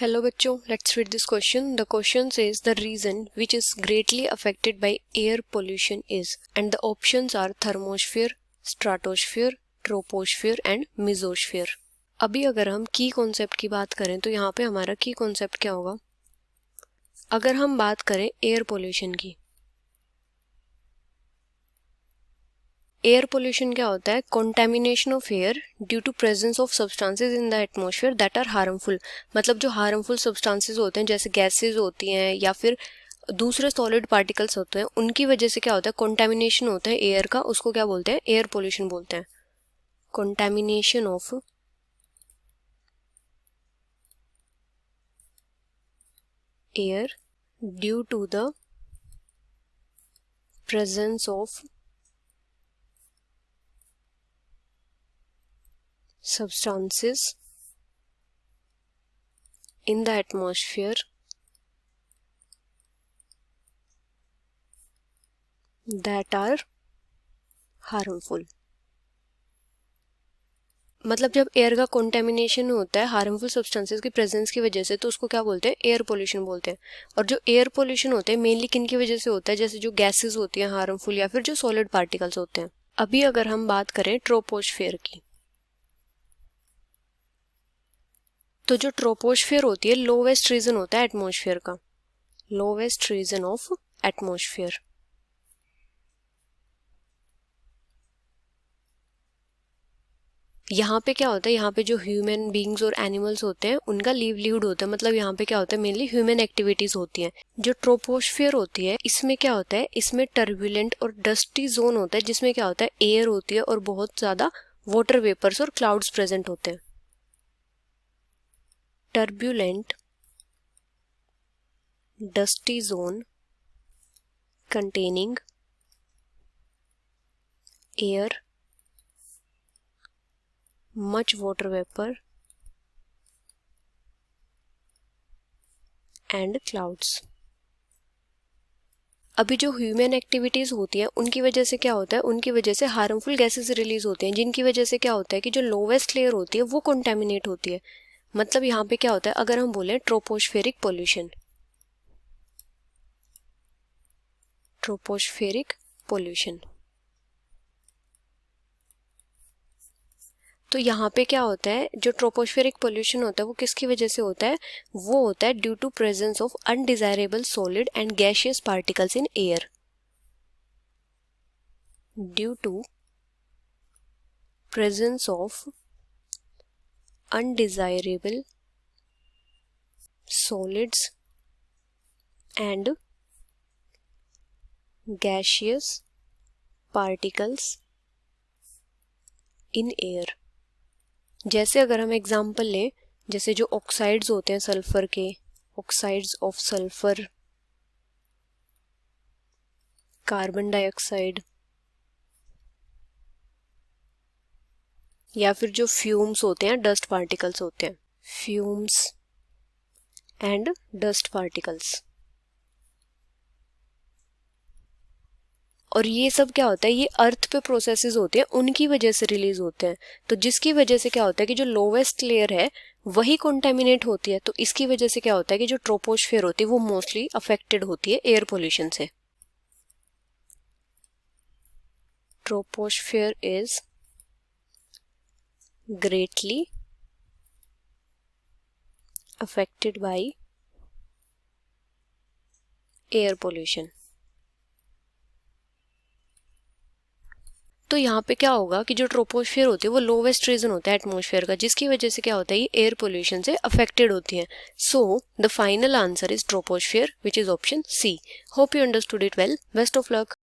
Hello बच्चों, let's read this question. The question says the region which is greatly affected by air pollution is, and the options are thermosphere, stratosphere, troposphere and mesosphere. अभी अगर हम की concept की बात करें तो यहाँ पे हमारा की कॉन्सेप्ट क्या होगा? अगर हम बात करें एयर पोल्यूशन की, एयर पोल्यूशन क्या होता है? Contamination of air due to presence of substances in the atmosphere that are harmful. मतलब जो हार्मफुल सब्सटेंसेज होते हैं जैसे गैसेज होती हैं या फिर दूसरे सॉलिड पार्टिकल्स होते हैं, उनकी वजह से क्या होता है? कॉन्टेमिनेशन होता है एयर का, उसको क्या बोलते हैं? एयर पोल्यूशन बोलते हैं। Contamination of air due to the presence of substances in the atmosphere that are harmful। मतलब जब एयर का कंटेमिनेशन होता है हार्मफुल सब्सटेंसेस की प्रेजेंस की वजह से, तो उसको क्या बोलते हैं? एयर पोल्यूशन बोलते हैं। और जो एयर पोल्यूशन होते हैं मेनली किन की वजह से होता है? जैसे जो गैसेस होती हैं हार्मफुल या फिर जो सॉलिड पार्टिकल्स होते हैं। अभी अगर हम बात करें ट्रोपोस्फेयर की, तो जो ट्रोपोस्फेयर होती है लोवेस्ट रीजन होता है एटमॉस्फेयर का, लोवेस्ट रीजन ऑफ एटमॉस्फेयर। यहाँ पे क्या होता है? यहाँ पे जो ह्यूमन बींग्स और एनिमल्स होते हैं उनका लिवलीहुड होता है। मतलब यहाँ पे क्या होता है? मेनली ह्यूमन एक्टिविटीज होती हैं। जो ट्रोपोस्फेयर होती है इसमें क्या होता है? इसमें टर्बुलेंट और डस्टी जोन होता है, जिसमें क्या होता है? एयर होती है और बहुत ज्यादा वाटर वेपर्स और क्लाउड्स प्रेजेंट होते हैं। Turbulent dusty zone containing air, much water vapor and clouds। अभी जो ह्यूमन एक्टिविटीज होती है उनकी वजह से क्या होता है? उनकी वजह से हार्मफुल गैसेस रिलीज होती हैं, जिनकी वजह से क्या होता है कि जो लोवेस्ट लेयर होती है वो कॉन्टेमिनेट होती है। मतलब यहाँ पे क्या होता है? अगर हम बोले ट्रोपोस्फेरिक पोल्यूशन, ट्रोपोस्फेरिक पोल्यूशन, तो यहाँ पे क्या होता है? जो ट्रोपोस्फेरिक पोल्यूशन होता है वो किसकी वजह से होता है? वो होता है due to presence of undesirable solid and gaseous particles in air, due to presence of undesirable solids and gaseous particles in air. जैसे अगर हम एग्जाम्पल लें, जैसे जो ऑक्साइड्स होते हैं सल्फर के, oxides of sulphur, carbon dioxide, या फिर जो फ्यूम्स होते हैं डस्ट पार्टिकल्स होते हैं, फ्यूम्स एंड डस्ट पार्टिकल्स। और ये सब क्या होता है? ये अर्थ पे प्रोसेसेस होते हैं उनकी वजह से रिलीज होते हैं। तो जिसकी वजह से क्या होता है कि जो लोवेस्ट लेयर है वही कॉन्टेमिनेट होती है। तो इसकी वजह से क्या होता है कि जो ट्रोपोस्फेयर होती है वो मोस्टली अफेक्टेड होती है एयर पोल्यूशन से। Troposphere is greatly affected by air pollution. तो यहाँ पे क्या होगा कि जो ट्रोपोस्फेयर होती है वो लोवेस्ट रीजन होता है एटमॉस्फेयर का, जिसकी वजह से क्या होता है? ये एयर पोल्यूशन से अफेक्टेड होती है। So the final answer is troposphere, which is option C. Hope you understood it well. Best of luck.